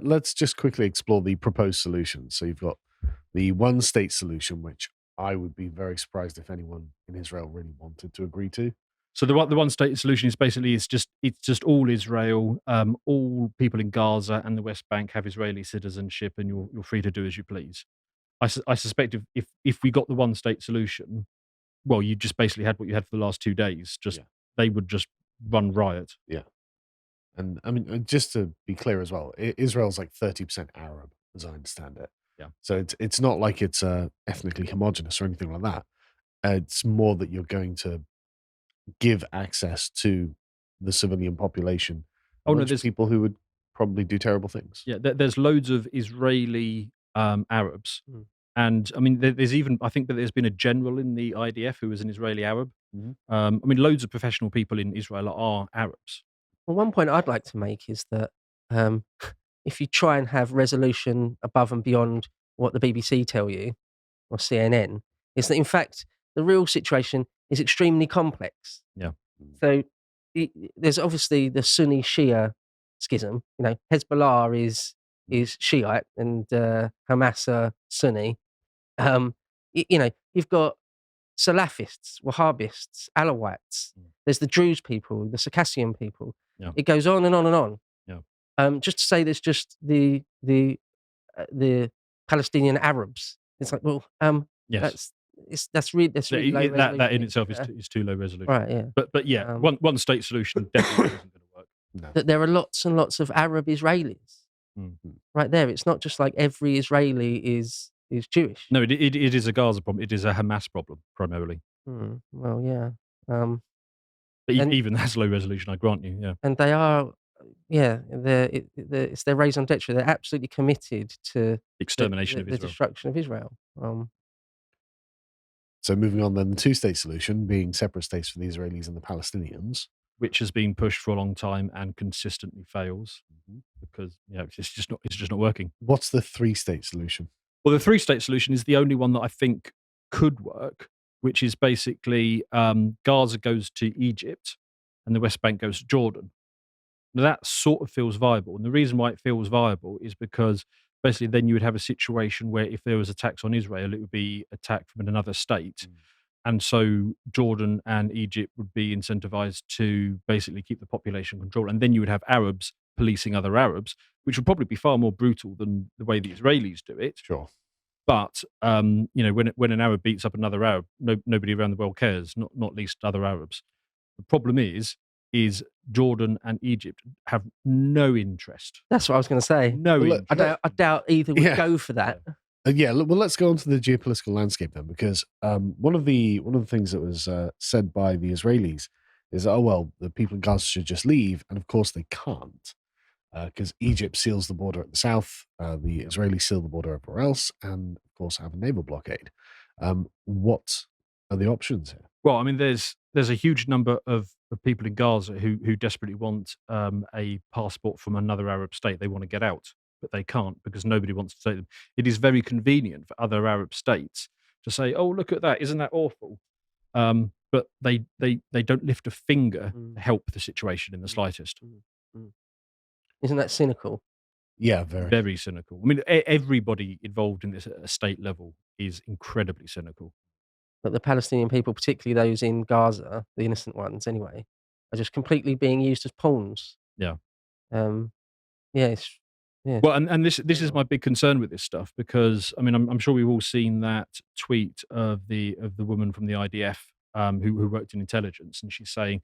let's just quickly explore the proposed solution. So you've got the one-state solution, which I would be very surprised if anyone in Israel really wanted to agree to. So the one state solution is basically it's just all Israel, all people in Gaza and the West Bank have Israeli citizenship, and you're free to do as you please. I suspect if we got the one state solution, well, you just basically had what you had for the last 2 days. Just Yeah. they would just run riot. Yeah. And I mean, just to be clear as well, Israel's like 30% Arab, as I understand it. Yeah. So it's not like it's ethnically homogenous or anything like that. It's more that you're going to give access to the civilian population, a Oh no, bunch of there's people who would probably do terrible things. yeah, there's loads of Israeli Arabs, Mm. and I mean there's even I think that there's been a general in the IDF who was an Israeli Arab. Mhm. I mean, loads of professional people in Israel are Arabs. Well, one point I'd like to make is that um, if you try and have resolution above and beyond what the BBC tell you or CNN, is that in fact the real situation is extremely complex. Yeah. So there's obviously the Sunni Shia schism. You know, Hezbollah is Shiite and Hamas are Sunni. You know, you've got Salafists, Wahhabists, Alawites. There's the Druze people, the Circassian people. Yeah. It goes on and on and on. Yeah. Just to say there's just the Palestinian Arabs. It's like, well, Yes. that's really low That in resolution. itself is too low resolution. Right, yeah. But yeah, one state solution definitely isn't going to work. No. That there are lots and lots of Arab Israelis. Mhm. Right there. It's not just like every Israeli is Jewish. No, it is a Gaza problem. It is a Hamas problem primarily. Well, yeah. But And- even that's low resolution, I grant you. Yeah. And they are, yeah, it's their raison d'etre. They're absolutely committed to Extermination of the Israel. destruction of Israel. So moving on then, the two-state solution being separate states for the Israelis and the Palestinians. Which has been pushed for a long time and consistently fails because it's just not working. What's the three-state solution? Well, the three-state solution is the only one that I think could work, which is basically Gaza goes to Egypt and the West Bank goes to Jordan. Now, that sort of feels viable. And the reason why it feels viable is because basically then you would have a situation where if there was attacks on Israel, it would be attacked from another state. And so Jordan and Egypt would be incentivized to basically keep the population control. And then you would have Arabs policing other Arabs, which would probably be far more brutal than the way the Israelis do it. Sure. But you know, when an Arab beats up another Arab, nobody around the world cares, not least other Arabs. The problem is Jordan and Egypt have no interest. That's what I was going to say. No Well, interest. I doubt either would Yeah. go for that. Well, let's go on to the geopolitical landscape then, because one of the things that was said by the Israelis is, oh well, the people in Gaza should just leave, and of course they can't, because Egypt seals the border at the south, the Israelis seal the border everywhere else, and of course have a naval blockade. What are the options here? Well, I mean, there's a huge number of people in Gaza who desperately want a passport from another Arab state. They want to get out, but they can't because nobody wants to take them. It is very convenient for other Arab states to say, "Oh, look at that! Isn't that awful?" But they don't lift a finger to help the situation in the slightest. Isn't that cynical? Yeah, very. Very cynical. I mean, everybody involved in this at a state level is incredibly cynical. But the Palestinian people, particularly those in Gaza, the innocent ones anyway, are just completely being used as pawns. Yeah. Yeah. Well, and this is my big concern with this stuff because I mean I'm sure we've all seen that tweet of the woman from the IDF who worked in intelligence, and she's saying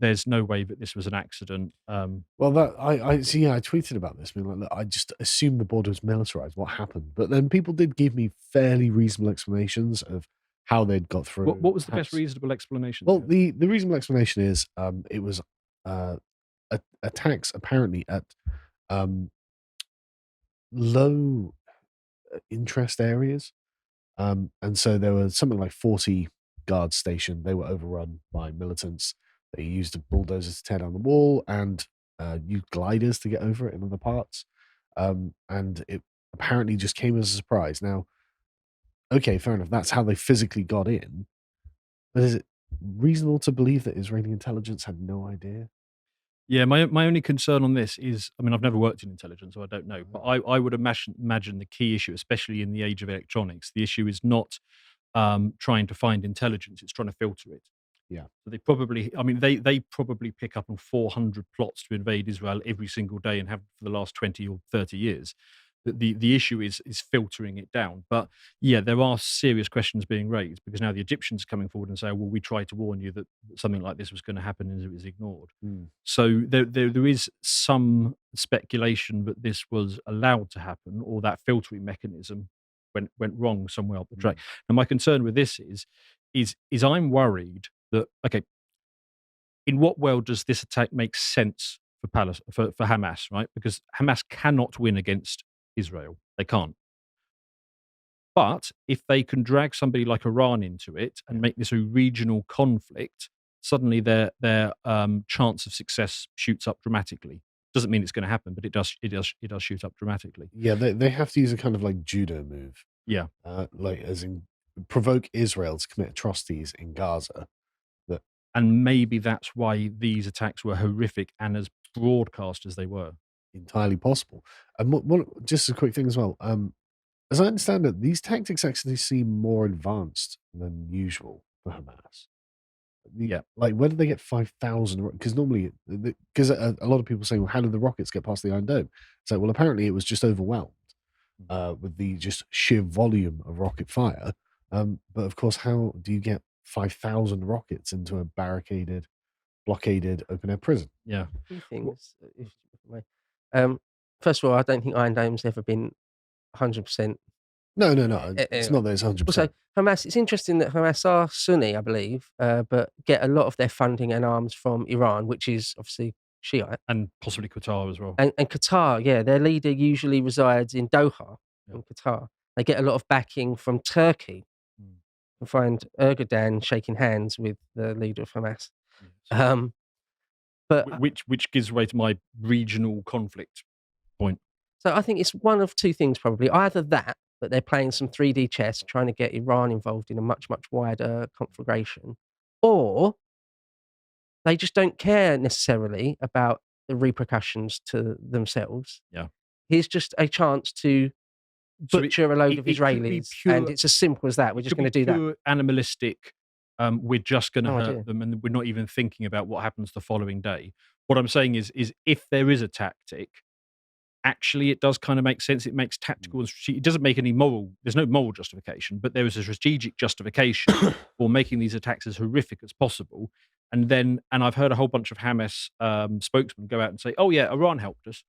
there's no way that this was an accident. Well, that I see. Yeah, I tweeted about this. I mean, like, look, I just assumed the border was militarized. What happened? But then people did give me fairly reasonable explanations of how they'd got through. What was the best reasonable explanation? Well, the reasonable explanation is it was attacks apparently at low interest areas, and so there were something like 40 guards stationed. They were overrun by militants. They used bulldozers to tear down the wall and used gliders to get over it in other parts, and it apparently just came as a surprise. Now, okay, fair enough. That's how they physically got in. But is it reasonable to believe that Israeli intelligence had no idea? Yeah, my only concern on this is, I mean, I've never worked in intelligence, so I don't know, but I would imagine the key issue, especially in the age of electronics, the issue is not trying to find intelligence; it's trying to filter it. Yeah. So they probably, I mean, they probably pick up on 400 plots to invade Israel every single day and have for the last 20 or 30 years. The issue is filtering it down. But yeah, there are serious questions being raised because now the Egyptians are coming forward and say, well, we tried to warn you that something like this was going to happen and it was ignored. Mm. So there is some speculation that this was allowed to happen or that filtering mechanism went wrong somewhere up the track. And my concern with this is I'm worried that, okay, in what world does this attack make sense for Hamas, right? Because Hamas cannot win against Israel. They can't. But if they can drag somebody like Iran into it and make this a regional conflict, suddenly their chance of success shoots up dramatically. Doesn't mean it's going to happen, but it does shoot up dramatically. Yeah, they have to use a kind of like judo move, Yeah. like as in provoke Israel to commit atrocities in Gaza. That And maybe that's why these attacks were horrific and as broadcast as they were. entirely possible. And just a quick thing as well. As I understand it, these tactics actually seem more advanced than usual for Hamas. Yeah. Like, where did they get 5,000? Because normally, because a lot of people say, well, how did the rockets get past the Iron Dome? It's like, well, apparently it was just overwhelmed with the just sheer volume of rocket fire. But of course, how do you get 5,000 rockets into a blockaded open air prison? Yeah. A few things. If I may. First of all, I don't think Iron Dome's ever been 100%. No. It's Anyway. not that it's 100%. Also, Hamas, it's interesting that Hamas are Sunni, I believe, but get a lot of their funding and arms from Iran, which is obviously Shiite. And possibly Qatar as well. And Qatar, yeah, their leader usually resides in Doha, Yeah. in Qatar. They get a lot of backing from Turkey. Mm. You find Erdogan shaking hands with the leader of Hamas. Yes. But Which gives way to my regional conflict point. so I think it's one of two things probably. Either that they're playing some 3D chess, trying to get Iran involved in a much, much wider conflagration, or they just don't care necessarily about the repercussions to themselves. Yeah. Here's just a chance to So butcher a load of it could be Israelis, and pure- it's as simple as that. We're just Could going to be do that. pure animalistic. We're just going to No hurt idea. them, and we're not even thinking about what happens the following day. What I'm saying is if there is a tactic, actually, it does kind of make sense. It makes tactical and strategic. It doesn't make any moral. There's no moral justification, but there is a strategic justification for making these attacks as horrific as possible. And I've heard a whole bunch of Hamas spokesmen go out and say, "Oh yeah, Iran helped us."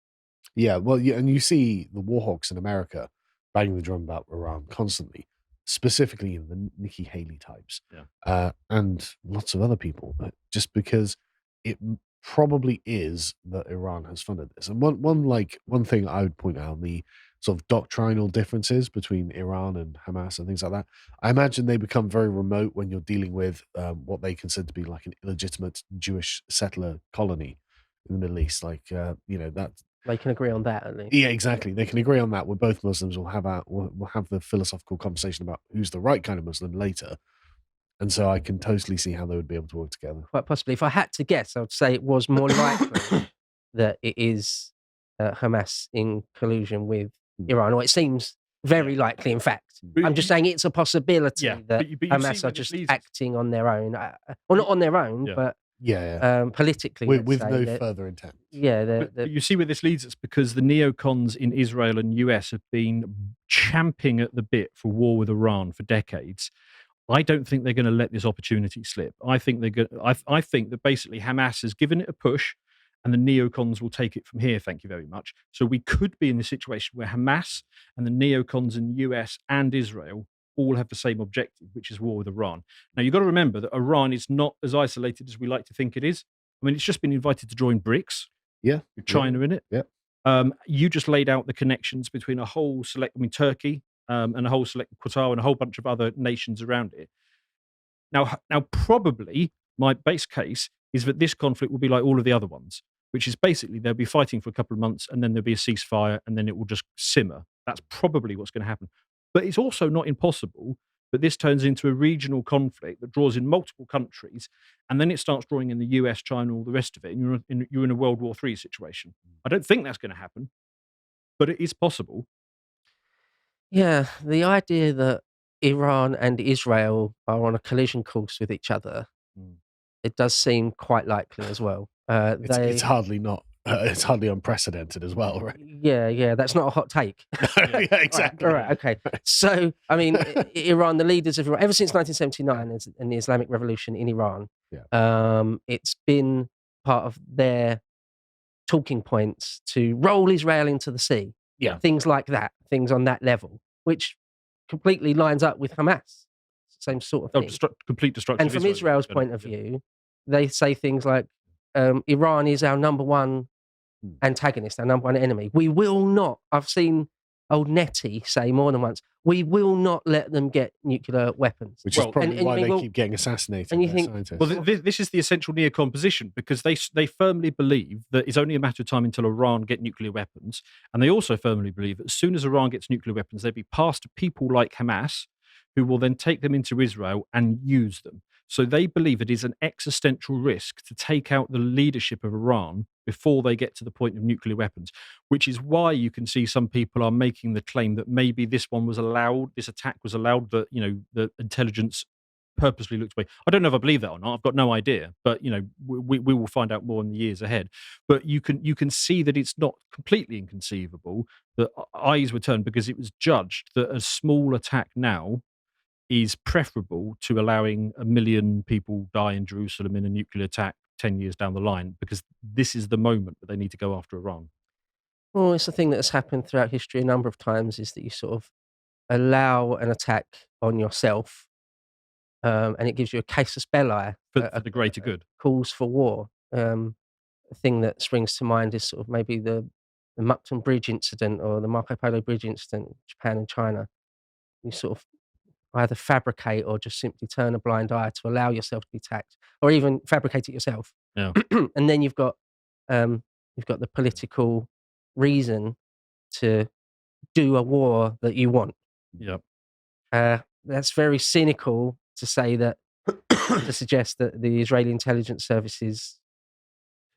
Yeah, well, yeah, and you see the warhawks in America banging the drum about Iran constantly, specifically the Nikki Haley types, and lots of other people, just because probably is that Iran has funded this. And one thing I would point out, the sort of doctrinal differences between Iran and Hamas and things like that. I imagine they become very remote when you're dealing with what they consider to be like an illegitimate Jewish settler colony in the Middle East, like that. They can agree on that at least. Yeah, exactly. They can agree on that. We're both Muslims. We'll have the philosophical conversation about who's the right kind of Muslim later. And so I can totally see how they would be able to work together. Quite possibly. If I had to guess, I would say it was more likely that it is Hamas in collusion with Iran, or it seems very likely, in fact. But I'm just saying it's a possibility Yeah, that but you see Hamas where are this just leads us. acting on their own. Well, not on their own, Yeah. but Yeah, politically. with let's say, no that- further intent. Yeah, But you see where this leads us because the neocons in Israel and US have been champing at the bit for war with Iran for decades. I don't think they're going to let this opportunity slip. I think they're going. I think that basically Hamas has given it a push, and the neocons will take it from here. Thank you very much. So we could be in the situation where Hamas and the neocons in the US and Israel all have the same objective, which is war with Iran. Now you've got to remember that Iran is not as isolated as we like to think it is. I mean, it's just been invited to join BRICS. Yeah, With China in it. Yeah. You just laid out the connections between Turkey and a whole select Qatar and a whole bunch of other nations around it. Now, probably my base case is that this conflict will be like all of the other ones, which is basically they'll be fighting for a couple of months and then there'll be a ceasefire and then it will just simmer. That's probably what's going to happen. But it's also not impossible but this turns into a regional conflict that draws in multiple countries, and then it starts drawing in the US, China, all the rest of it, and you're in a World War III situation. I don't think that's going to happen, but it is possible. Yeah, the idea that Iran and Israel are on a collision course with each other, it does seem quite likely as well. It's hardly not. It's hardly unprecedented as well, right? Yeah, that's not a hot take. Yeah, exactly. All right, okay. So, I mean, Iran, the leaders of Iran, ever since 1979 and the Islamic Revolution in Iran, it's been part of their talking points to roll Israel into the sea. Yeah. Things like that, things on that level, which completely lines up with Hamas. Same sort of thing. Complete destruction. And from Israel's point of view, they say things like, Iran is our number one antagonist, our number one enemy. We will not, I've seen old Nettie say more than once, we will not let them get nuclear weapons. Which is probably why they keep getting assassinated and you by think, scientists. Well, this is the essential neocon position, because they firmly believe that it's only a matter of time until Iran get nuclear weapons. And they also firmly believe that as soon as Iran gets nuclear weapons, they'll be passed to people like Hamas, who will then take them into Israel and use them. So they believe it is an existential risk to take out the leadership of Iran before they get to the point of nuclear weapons, which is why you can see some people are making the claim that maybe this attack was allowed, that, the intelligence purposely looked away. I don't know if I believe that or not. I've got no idea, but we will find out more in the years ahead. But you can see that it's not completely inconceivable that eyes were turned, because it was judged that a small attack now is preferable to allowing 1 million people die in Jerusalem in a nuclear attack 10 years down the line, because this is the moment that they need to go after Iran. Well, it's the thing that has happened throughout history a number of times, is that you sort of allow an attack on yourself, and it gives you a casus belli. For the greater good. Calls for war. A thing that springs to mind is sort of maybe the Mukden Bridge incident, or the Marco Polo Bridge incident, Japan and China. You sort of either fabricate or just simply turn a blind eye to allow yourself to be attacked, or even fabricate it yourself. Yeah. And then you've got the political reason to do a war that you want. Yep. That's very cynical to say that, to suggest that the Israeli intelligence services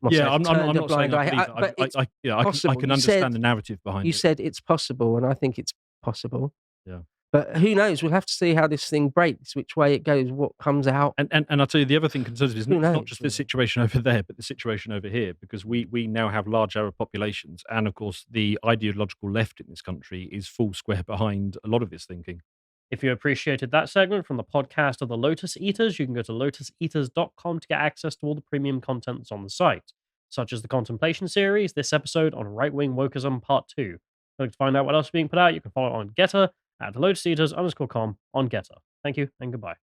must have I'm turned a not saying blind I eye. believe But it. it's I possible. can You understand said- the narrative behind You it. said it's possible, and I think it's possible. Yeah. But who knows? We'll have to see how this thing breaks, which way it goes, what comes out. And I'll tell you, the other thing concerns is Who not knows, just the situation over there, but the situation over here, because we now have large Arab populations. And of course, the ideological left in this country is full square behind a lot of this thinking. If you appreciated that segment from the podcast of the Lotus Eaters, you can go to lotuseaters.com to get access to all the premium content that's on the site, such as the Contemplation series, this episode on right-wing wokeism part 2. If you'd like to find out what else is being put out, you can follow on Getter at lotuseaters_com on Getter. Thank you and goodbye.